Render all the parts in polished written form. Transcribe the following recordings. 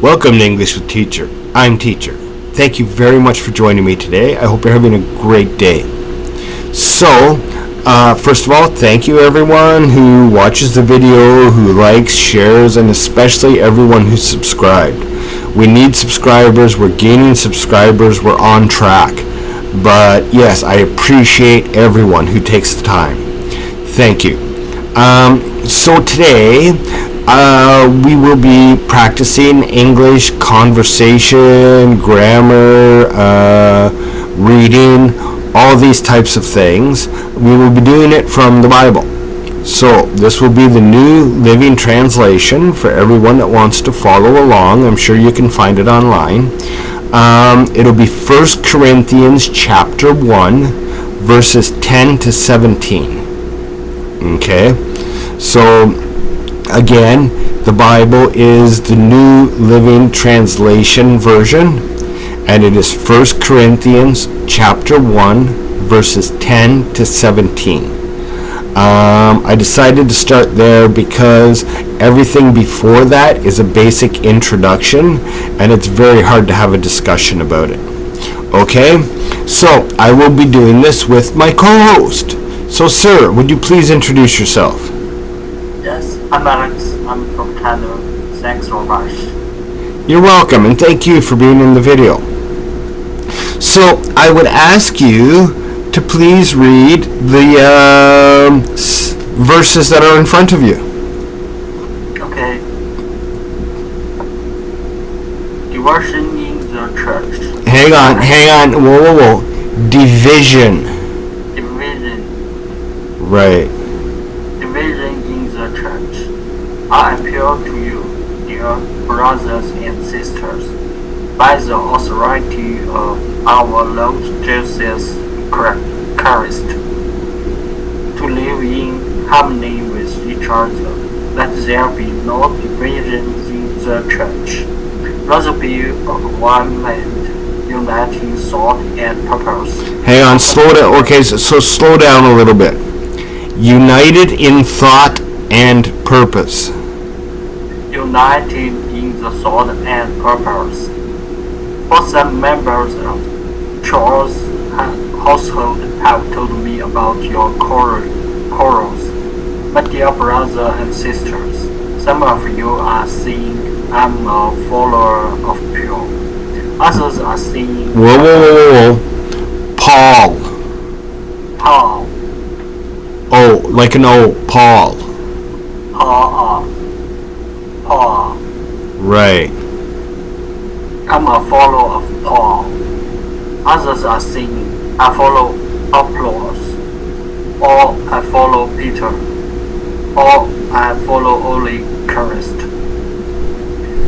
Welcome to English with Teacher. I'm Teacher. Thank you very much for joining me today. I hope you're having a great day. So, first of all, thank you everyone who watches the video, who likes, shares, and especially everyone who's subscribed. We need subscribers. We're gaining subscribers. We're on track. But yes, I appreciate everyone who takes the time. Thank you. So today, we will be practicing English conversation, grammar, reading, all these types of things. We will be doing it from the Bible. So this will be the New Living Translation for everyone that wants to follow along. I'm sure you can find it online. It'll be 1 Corinthians chapter 1, verses 10 to 17. Okay? So, again, the Bible is the New Living Translation version, and it is 1 Corinthians chapter 1, verses 10 to 17. I decided to start there because everything before that is a basic introduction, and it's very hard to have a discussion about it. Okay? So, I will be doing this with my co-host. So, sir, would you please introduce yourself? Yes, I'm Alex. I'm from Canada. Thanks so much. You're welcome, and thank you for being in the video. So, I would ask you to please read the verses that are in front of you. Okay. Diversion in the church. Hang on. Whoa. Division. Right. Division in the church. I appeal to you, dear brothers and sisters, by the authority of our Lord Jesus Christ, to live in harmony with each other. Let there be no division in the church. Rather be of one mind, uniting thought and purpose. Hang on, slow down. Okay, so slow down a little bit. United in thought and purpose. United in the thought and purpose. Both the members of Charles' household have told me about your quarrels. My dear brothers and sisters, some of you are saying I'm a follower of Paul. Others are saying... Whoa. Paul. Oh, like an O, Paul. Paul. Right. I'm a follower of Paul. Others are saying I follow Apollos, or I follow Peter, or I follow only Christ.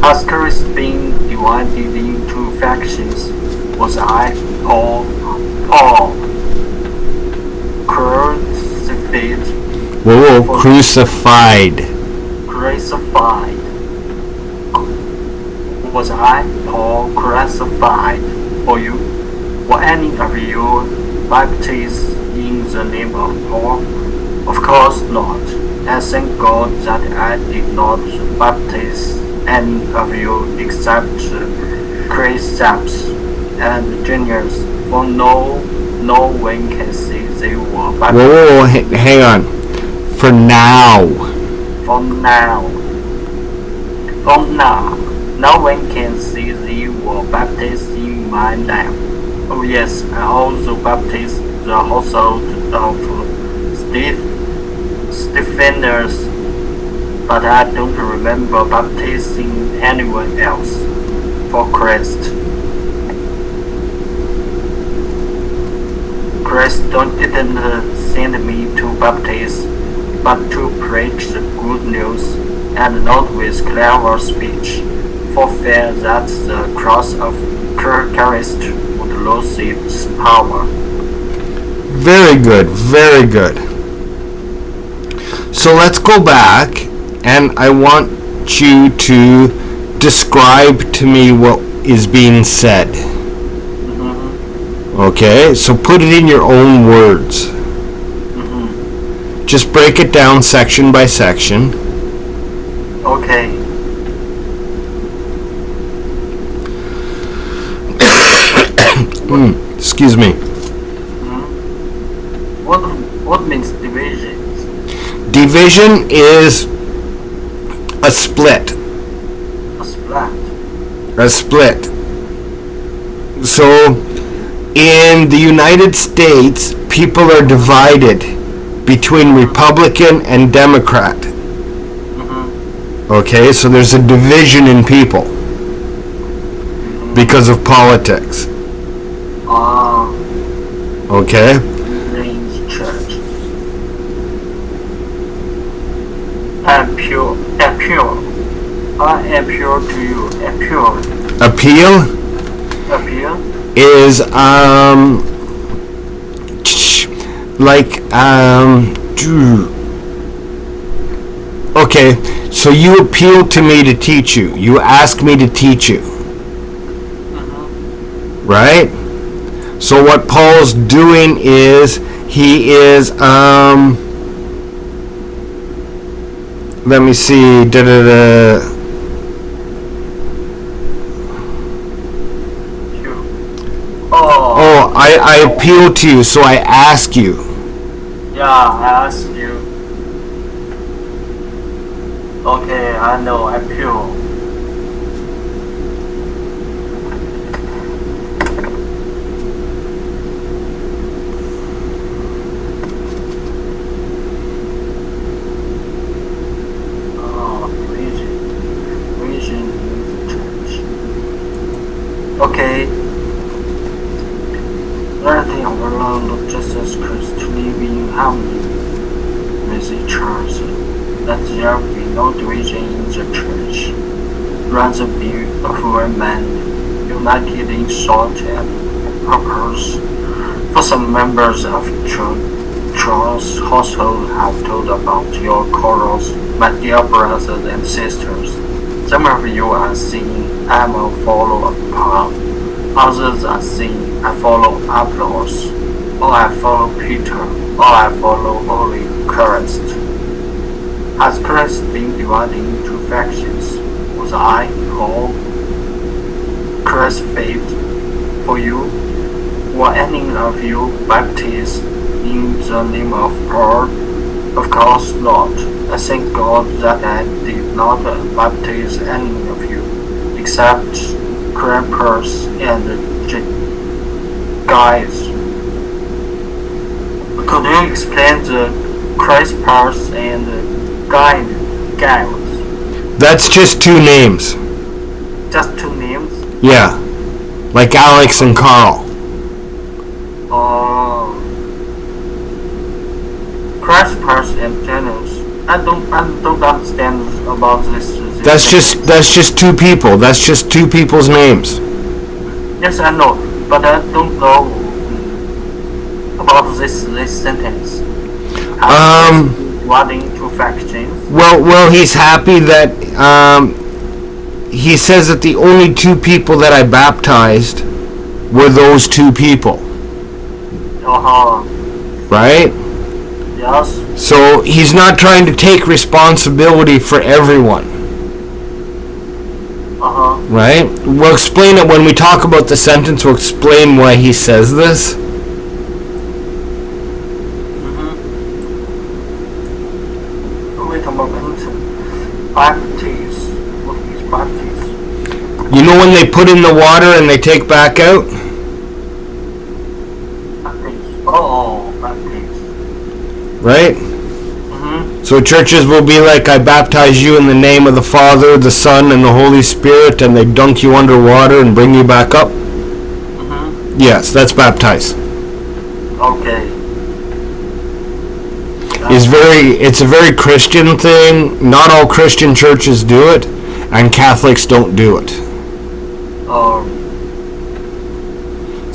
Has Christ been divided into factions? Was I, Paul, crucified? Whoa, crucified. Was I, Paul, crucified for you? Were any of you baptized in the name of Paul? Of course not. I thank God that I did not baptize any of you except Chrysippus and Junius, for no one can say they were baptized. Whoa, hang on. For now, no one can say they were baptized in my name. Oh yes, I also baptized the household of Stephanus, but I don't remember baptizing anyone else for Christ. Christ didn't send me to baptize, but to preach the good news, and not with clever speech, for fear that the cross of Christ would lose its power. Very good. So let's go back, and I want you to describe to me what is being said. Okay, so put it in your own words. Just break it down section by section. Okay. Excuse me. What means divisions? Division is a split. A split. A split. So, in the United States, people are divided between Republican and Democrat. Okay, so there's a division in people because of politics. Okay? Church. Appeal. I appeal to you. Appeal is okay, so you appeal to me to teach you. You ask me to teach you. Right? So what Paul's doing is he is let me see I appeal to you, so I ask you. Yeah, I ask you. Okay, I know, appeal. Okay. Letting our Lord Jesus Christ to live in harmony with each other. Let there be no division in the church. Rather be a whole man, united in thought and purpose. For some members of Charles' household have told about your quarrels, my dear brothers and sisters. Some of you are saying, I am a follower of Paul. Others are saying, I follow Apollos, or I follow Peter, or I follow Holy Christ. Has Christ been divided into factions? Was I, Paul, Christ's faith for you? Were any of you baptized in the name of Paul? Of course not. I thank God that I did not baptize any of you, except Crippers and Gaius. Could you explain the Crippers and Gaius? That's just two names. Just two names? Yeah, like Alex and Carl. Crippers and Janus. I don't understand about this. That's just two people. That's just two people's names. Yes, I know, but I don't know about this sentence. Dividing into factions. Well, he's happy that he says that the only two people that I baptized were those two people. Right? Yes. So he's not trying to take responsibility for everyone. Right? We'll explain it when we talk about the sentence. We'll explain why he says this. Wait a moment. Baptize. What is baptize? You know when they put in the water and they take back out? Baptize. Baptize. Right? So churches will be like, I baptize you in the name of the Father, the Son, and the Holy Spirit, and they dunk you underwater and bring you back up? Yes, that's baptize. Okay. It's a very Christian thing. Not all Christian churches do it, and Catholics don't do it.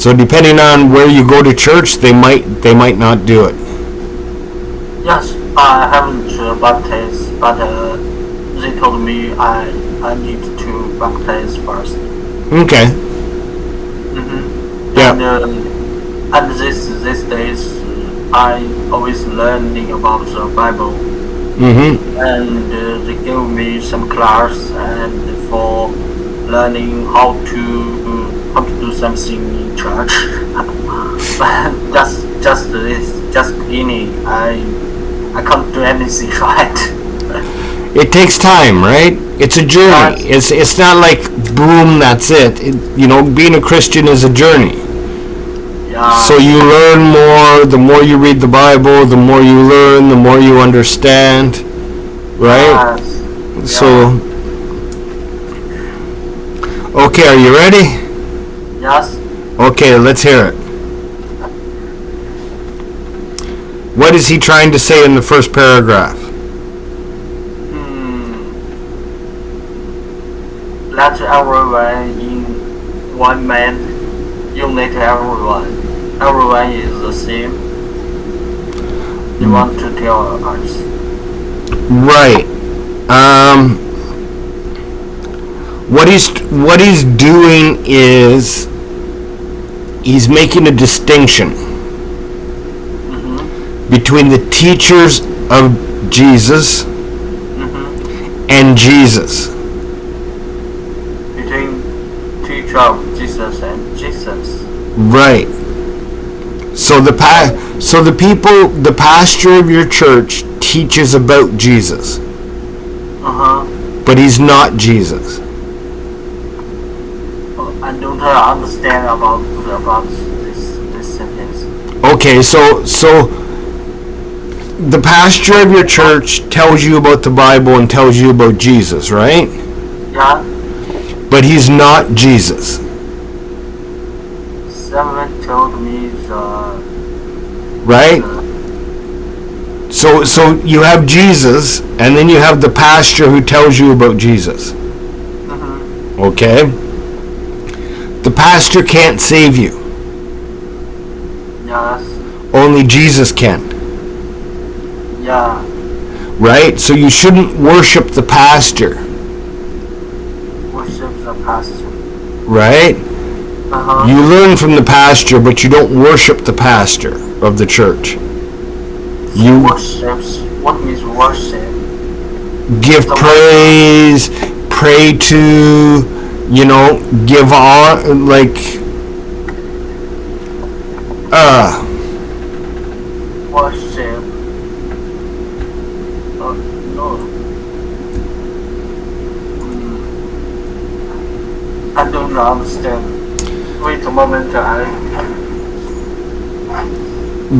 So depending on where you go to church, they might not do it. Yes, I haven't baptized, but they told me I need to baptize first. Okay. Yeah. And these days, I always learning about the Bible. And they give me some class and for learning how to how to do something in church. just beginning. I can't do anything right. It takes time, right? It's a journey. It's not like boom, that's it. Being a Christian is a journey. Yeah. So you learn more. The more you read the Bible, the more you learn, the more you understand, right? Yes. So, okay, are you ready? Yes. Okay, let's hear it. What is he trying to say in the first paragraph? Let everyone in one man unite everyone. Everyone is the same. You want to tell us? Right. What he's doing is he's making a distinction between the teachers of Jesus and Jesus. Between teacher of Jesus and Jesus. Right. So the pastor of your church teaches about Jesus. But he's not Jesus. I don't understand about this sentence. Okay, so the pastor of your church tells you about the Bible and tells you about Jesus, right? Yeah. But he's not Jesus. Someone told me right? So you have Jesus, and then you have the pastor who tells you about Jesus. Okay? The pastor can't save you. Yes. Only Jesus can. Yeah. Right? So you shouldn't worship the pastor. Worship the pastor. Right? You learn from the pastor, but you don't worship the pastor of the church. You worships. What means worship? Give praise, pray to, give on, worship. No. I don't understand. Wait a moment.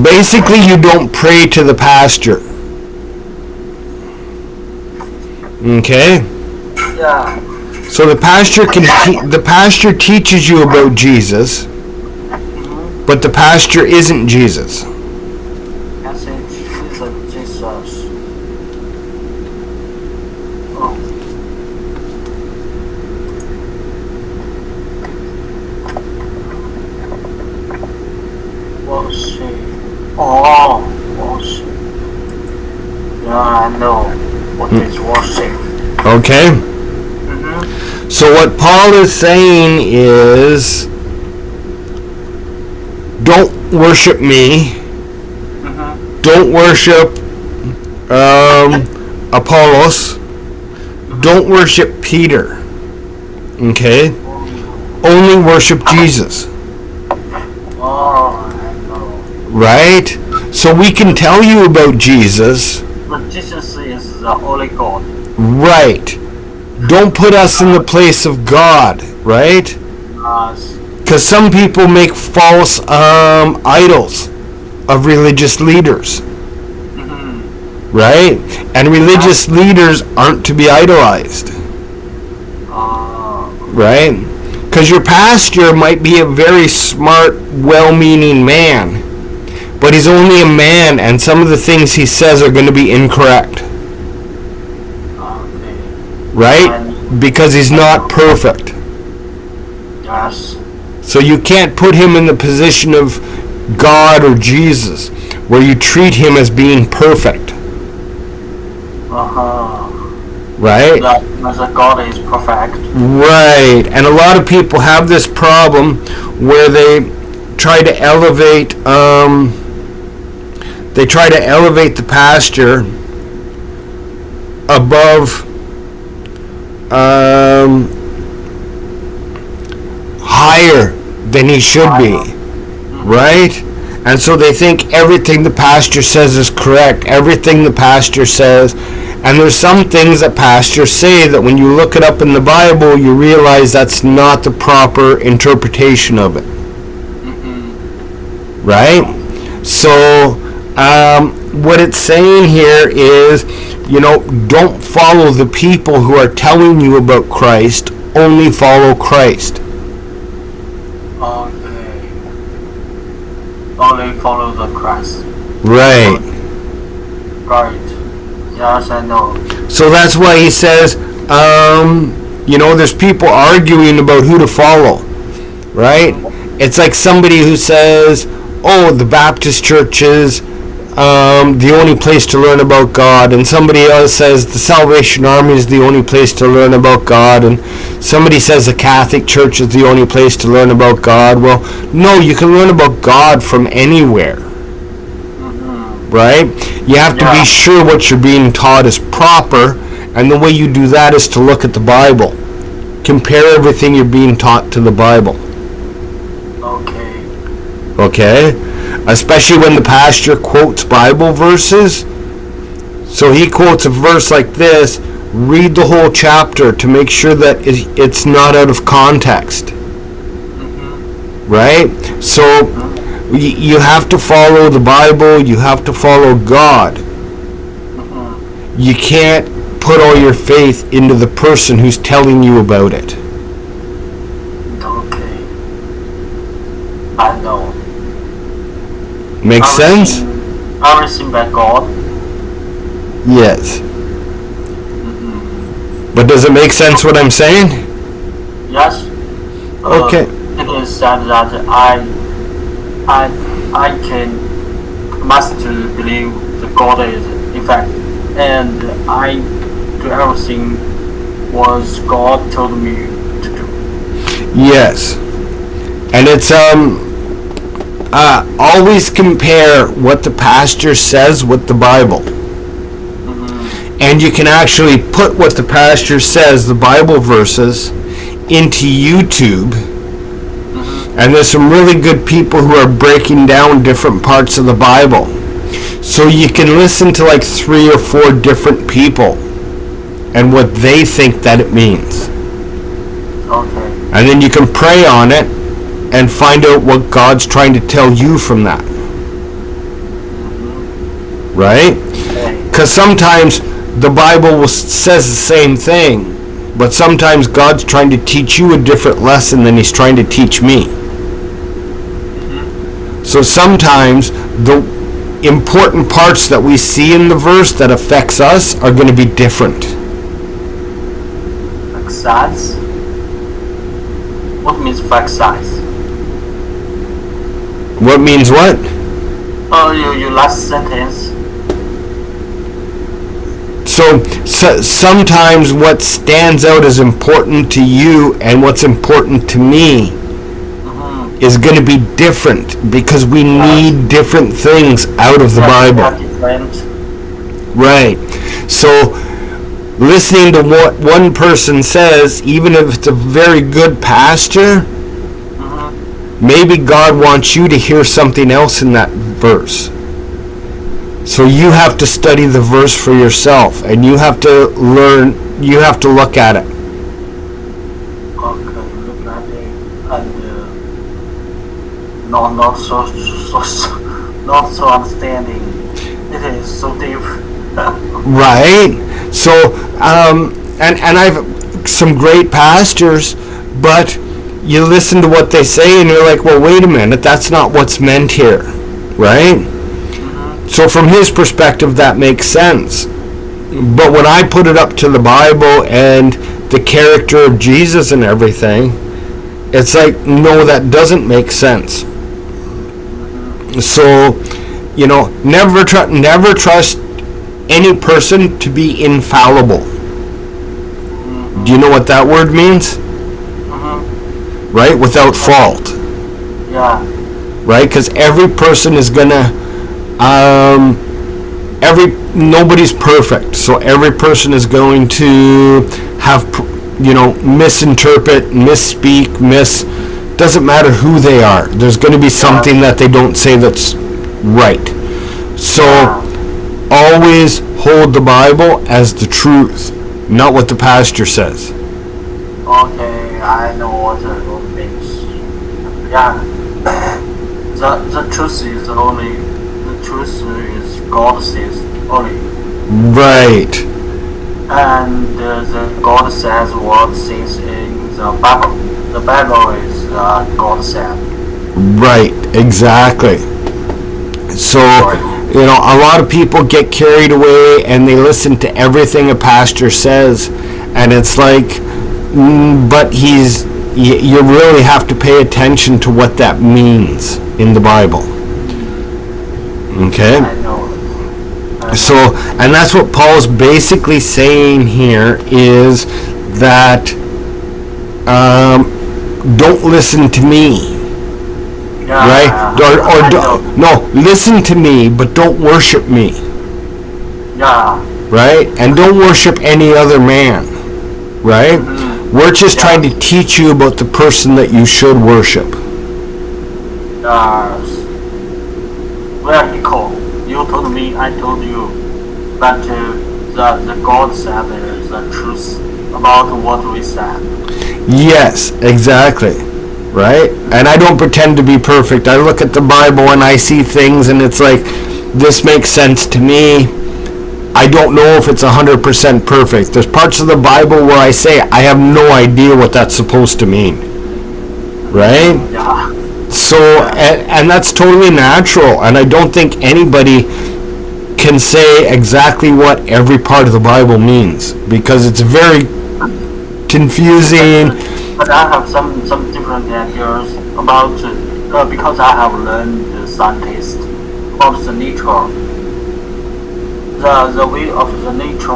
Basically, you don't pray to the pastor. Okay? Yeah. So the pastor teaches you about Jesus, but the pastor isn't Jesus. I think Jesus. Jesus. Oh. Worship. Oh, worship. Yeah, I know what is worship. Okay? So what Paul is saying is, don't worship me. Don't worship Apollos. Don't worship Peter. Okay? Only worship Jesus. Oh, I know. Right? So we can tell you about Jesus. But Jesus is the only God. Right. Don't put us in the place of God, right? Because some people make false idols of religious leaders, right? And religious leaders aren't to be idolized, right? Because your pastor might be a very smart, well-meaning man, but he's only a man, and some of the things he says are going to be incorrect. Right? Because he's not perfect. Yes. So you can't put him in the position of God or Jesus, where you treat him as being perfect. Right? The God is perfect. Right. And a lot of people have this problem where they try to elevate the pastor above higher than he should be, right? And so they think everything the pastor says is correct, everything the pastor says. And there's some things that pastors say that when you look it up in the Bible, you realize that's not the proper interpretation of it. Right? So, what it's saying here is, don't follow the people who are telling you about Christ, only follow Christ. Okay. Only follow the Christ. Right. Right. Yes, I know. So that's why he says, there's people arguing about who to follow, right? It's like somebody who says, the Baptist church is the only place to learn about God, and somebody else says the Salvation Army is the only place to learn about God, and somebody says the Catholic Church is the only place to learn about God. Well, no, you can learn about God from anywhere. Right? You have to be sure what you're being taught is proper, and the way you do that is to look at the Bible. Compare everything you're being taught to the Bible. Okay? Especially when the pastor quotes Bible verses. So he quotes a verse like this, read the whole chapter to make sure that it's not out of context. Right? So you have to follow the Bible, you have to follow God. You can't put all your faith into the person who's telling you about it. Okay. I know. Makes sense? Everything by God. Yes. But does it make sense what I'm saying? Yes. Okay. It is said that I must believe that God is in fact, and I do everything what God told me to do. Yes, and it's always compare what the pastor says with the Bible, and you can actually put what the pastor says, the Bible verses, into YouTube. And there's some really good people who are breaking down different parts of the Bible. So you can listen to like 3 or 4 different people and what they think that it means. Okay. And then you can pray on it and find out what God's trying to tell you from that. Right? Because sometimes the Bible says the same thing, but sometimes God's trying to teach you a different lesson than he's trying to teach me. So sometimes the important parts that we see in the verse that affects us are going to be different. Fact size? What means fact size? What means what? Your last sentence. So sometimes what stands out as important to you and what's important to me is going to be different because we need different things out of the Bible. Right. So listening to what one person says, even if it's a very good pastor, maybe God wants you to hear something else in that verse. So you have to study the verse for yourself, and you have to learn, you have to look at it. Okay, look at it, and not so understanding. It is so deep. Right. So, and I've some great pastors, but you listen to what they say, and you're like, well, wait a minute, that's not what's meant here, right? So from his perspective, that makes sense. But when I put it up to the Bible and the character of Jesus and everything, it's like, no, that doesn't make sense. So, never trust any person to be infallible. Do you know what that word means? Right? Without fault. Yeah. Right? Because every person is gonna nobody's perfect, so every person is going to have misinterpret, misspeak, doesn't matter who they are. There's going to be something that they don't say that's right. So always hold the Bible as the truth, not what the pastor says. Okay, I know what it means. Yeah, the truth is God says only. Right. And the God says what things in the Bible. The Bible is God said. Right, exactly. So, you know, a lot of people get carried away and they listen to everything a pastor says, and it's like, but you really have to pay attention to what that means in the Bible. Okay? I know. So, and that's what Paul's basically saying here is that don't listen to me. Right? No, listen to me, but don't worship me. Yeah. Right? And don't worship any other man. Right? Mm-hmm. We're just trying to teach you about the person that you should worship. We are equal. You told me, I told you. But the God said is the truth about what we said. Yes, exactly. Right? And I don't pretend to be perfect. I look at the Bible and I see things and it's like, this makes sense to me. I don't know if it's 100% perfect. There's parts of the Bible where I say, I have no idea what that's supposed to mean. Right? Yeah. So, and that's totally natural. And I don't think anybody can say exactly what every part of the Bible means, because it's very confusing. But I have some different ideas about because I have learned scientist about the nature, the way of the nature.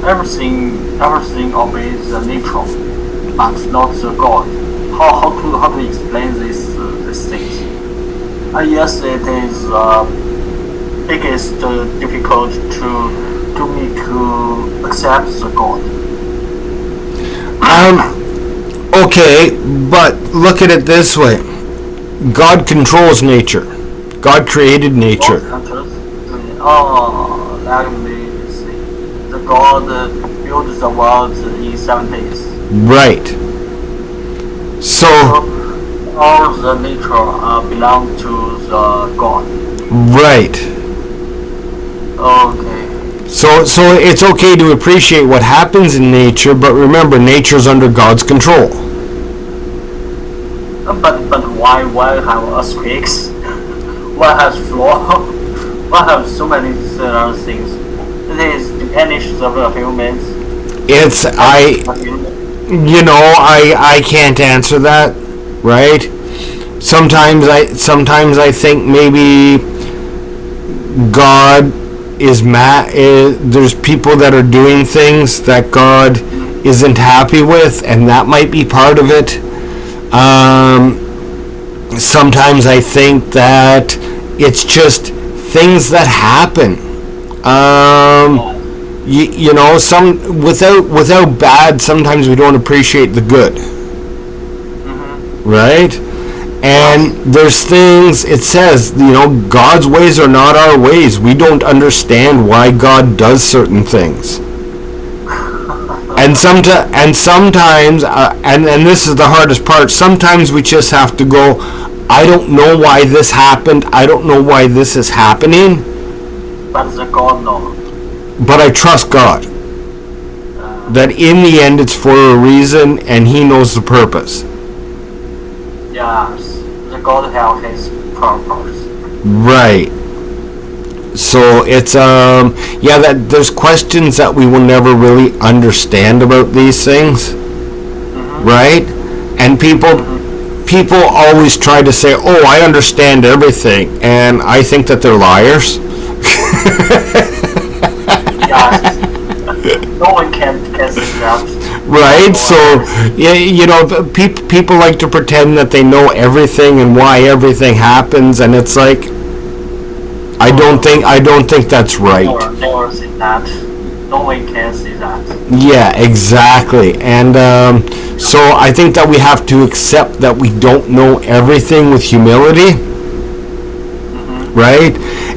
Everything obeys the nature, but not the God. How to explain these things? Yes, it is biggest difficult to me to accept the God. Okay, but look at it this way. God controls nature. God created nature. Let me see. The God built the world in 7 days. Right. So all the nature belong to the God. Right. Okay. So it's okay to appreciate what happens in nature, but remember, nature's under God's control. But why have earthquakes? Why has flood? Why have so many things? It is dependent on humans. It's I can't answer that, right? Sometimes I think maybe God is mad. There's people that are doing things that God isn't happy with, and that might be part of it. Sometimes I think that it's just things that happen. Some without bad, sometimes we don't appreciate the good. Right? And there's things, it says, God's ways are not our ways. We don't understand why God does certain things. And sometimes, and this is the hardest part, sometimes we just have to go, I don't know why this happened. I don't know why this is happening. But the God knows. But I trust God. That in the end it's for a reason, and He knows the purpose. Yes, the God has His purpose. Right. So it's that there's questions that we will never really understand about these things, right? And people always try to say, "Oh, I understand everything," and I think that they're liars. Yes. No one can say that. Right, so people like to pretend that they know everything and why everything happens, and it's like, I don't think that's right. Never say that. no one can see that. Yeah, exactly. And so I think that we have to accept that we don't know everything with humility, right?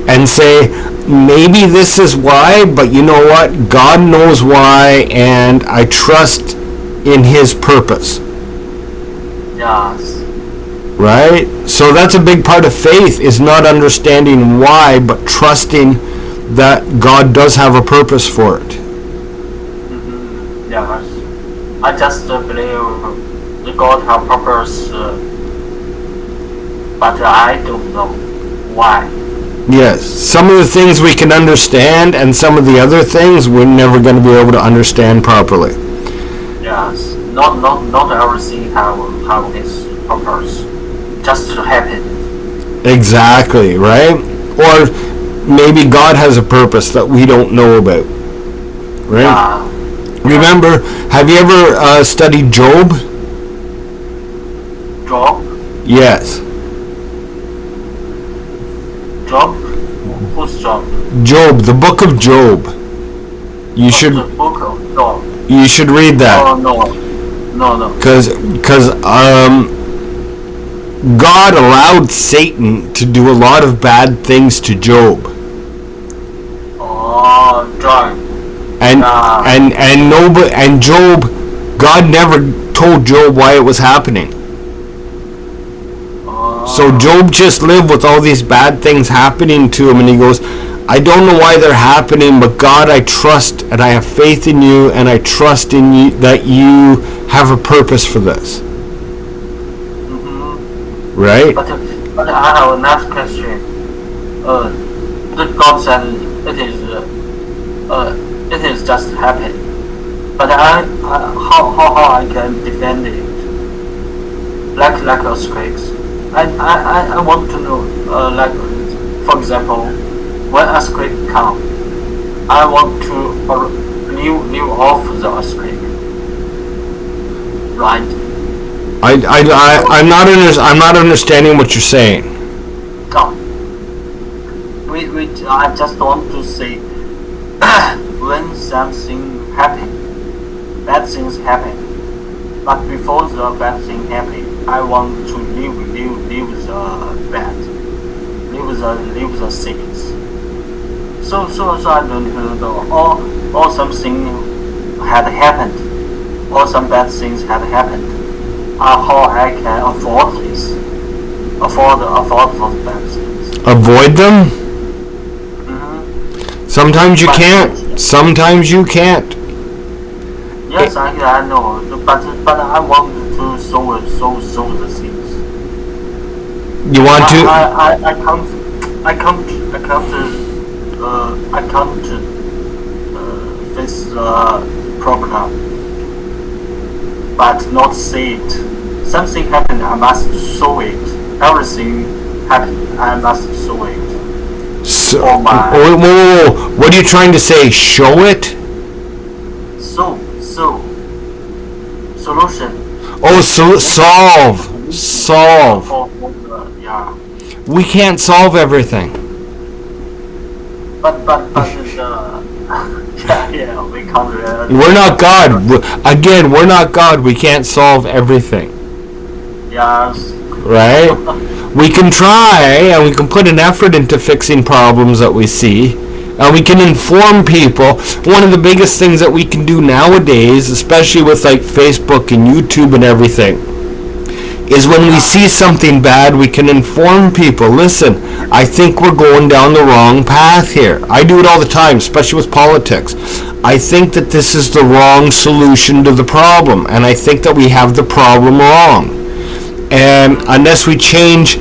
And say, maybe this is why, but you know what? God knows why, and I trust in His purpose. Yes. Right? So that's a big part of faith, is not understanding why, but trusting that God does have a purpose for it. Yes. I just believe that God has purpose, but I don't know why. Yes. Some of the things we can understand, and some of the other things we're never going to be able to understand properly. Yes. Not everything have its purpose. Just to happen. Exactly, right? Or maybe God has a purpose that we don't know about. Right? Remember, have you ever studied Job? Job? Yes. Job? Who's Job? Job, the book of Job. You should. The book of Job. You should read that. Oh no. Because God allowed Satan to do a lot of bad things to Job. Oh, Job. And Job, God never told Job why it was happening. So Job just lived with all these bad things happening to him, and he goes, I don't know why they're happening, but God, I trust and I have faith in you, and I trust in you that you have a purpose for this. Right? But I have another question. The God said it is just happen. But how I can defend it? Like earthquakes. I want to know, like, for example, when earthquake come, I want to live off the earthquake. Right? I'm not understanding what you're saying. No. I just want to say, when something happen, bad things happen. But before the bad thing happen, I want to live the bad, live the things. So I don't know, or something had happened, or some bad things had happened. How I can afford this? Afford those bad things. Avoid them? Sometimes you can't. Sometimes you can't. Yes, I know, but I want to solve the things. You want to? I can't face the problem, but not see it. Something happened, I must solve it. Everything happened, I must solve it. So, whoa. What are you trying to say? Show it? Solution. Oh, solve. Yeah. We can't solve everything. But yeah, we can't. We're not God. Again, we're not God. We can't solve everything. Yes. Right? We can try, and we can put an effort into fixing problems that we see, and we can inform people. One of the biggest things that we can do nowadays, especially with like Facebook and YouTube and everything, is when we see something bad, we can inform people. Listen, I think we're going down the wrong path here. I do it all the time, especially with politics. I think that this is the wrong solution to the problem, and I think that we have the problem wrong. And unless we change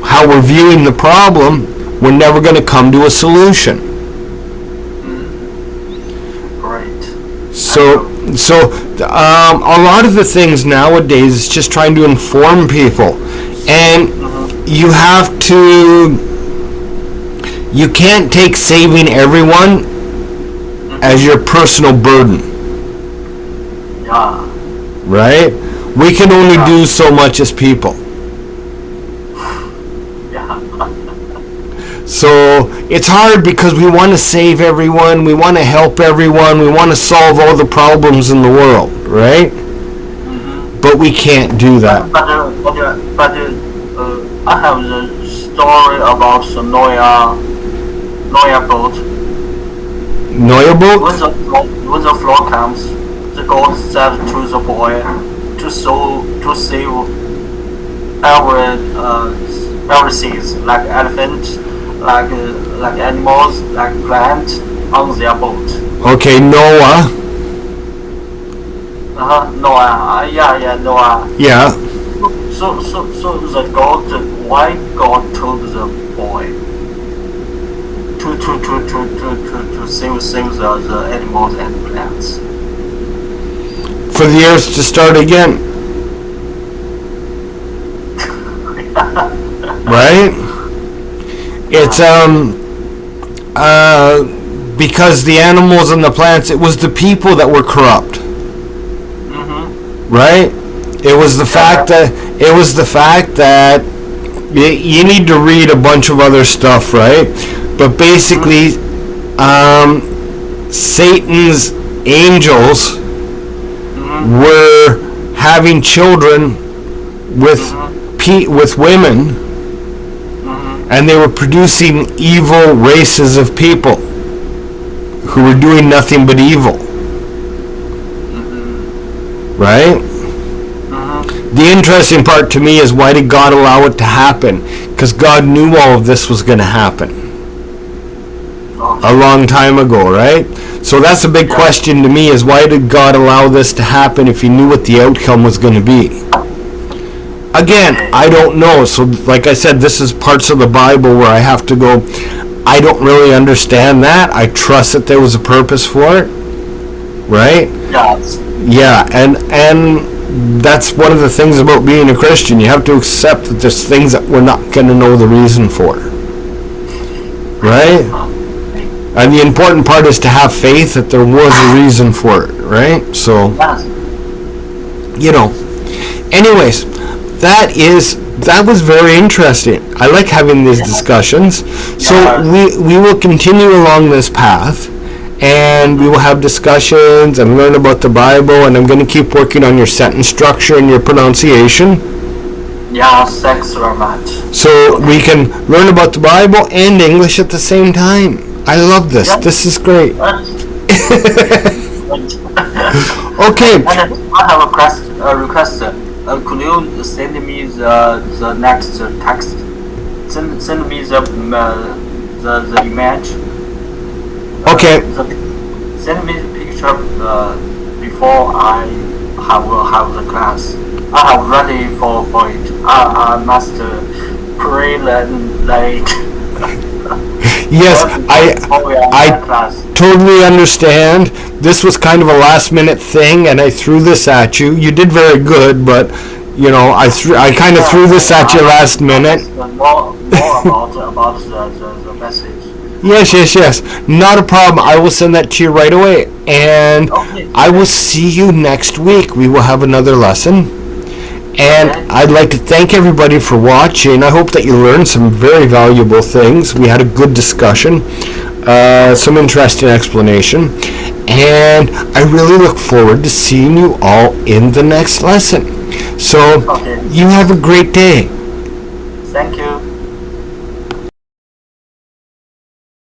how we're viewing the problem, we're never going to come to a solution. Right. So a lot of the things nowadays is just trying to inform people, and you can't take saving everyone as your personal burden. Yeah. Right? We can only do so much as people. Yeah. So it's hard because we want to save everyone, we want to help everyone, we want to solve all the problems in the world, right? But we can't do that. But I have the story about the Noah boat. Noah boat? When the flood comes, the God said to the boy to save everything, like elephants, like animals, like plants on their boat. Okay, Noah. Noah. Yeah, Noah. Yeah. So why God told the boy to save the animals and plants? For the earth to start again. Right? It's because the animals and the plants, it was the people that were corrupt. Right? It was the fact that you need to read a bunch of other stuff, right? But basically, Satan's angels were having children with women, and they were producing evil races of people who were doing nothing but evil. Right? The interesting part to me is, why did God allow it to happen? Because God knew all of this was going to happen a long time ago, right? So that's a big question to me, is why did God allow this to happen if he knew what the outcome was going to be? Again, I don't know. So like I said, this is parts of the Bible where I have to go, I don't really understand that. I trust that there was a purpose for it, right? Yeah, and that's one of the things about being a Christian. You have to accept that there's things that we're not going to know the reason for, right? And the important part is to have faith that there was a reason for it, right? So, anyways, that was very interesting. I like having these discussions. So we will continue along this path, and we will have discussions and learn about the Bible, and I'm going to keep working on your sentence structure and your pronunciation. Yeah, thanks very much. So we can learn about the Bible and English at the same time. I love this. This is great. Okay. I have a request. Could you send me the next text? Send me the image. Okay. Send me the picture before I have the class. I have ready for it. I must pray late. Yes, I totally understand. This was kind of a last minute thing, and I threw this at you. You did very good, but I kind of threw this at you last minute. More about the message. Yes. Not a problem. I will send that to you right away. And I will see you next week. We will have another lesson. And I'd like to thank everybody for watching. I hope that you learned some very valuable things. We had a good discussion, some interesting explanation. And I really look forward to seeing you all in the next lesson. So, you have a great day. Thank you.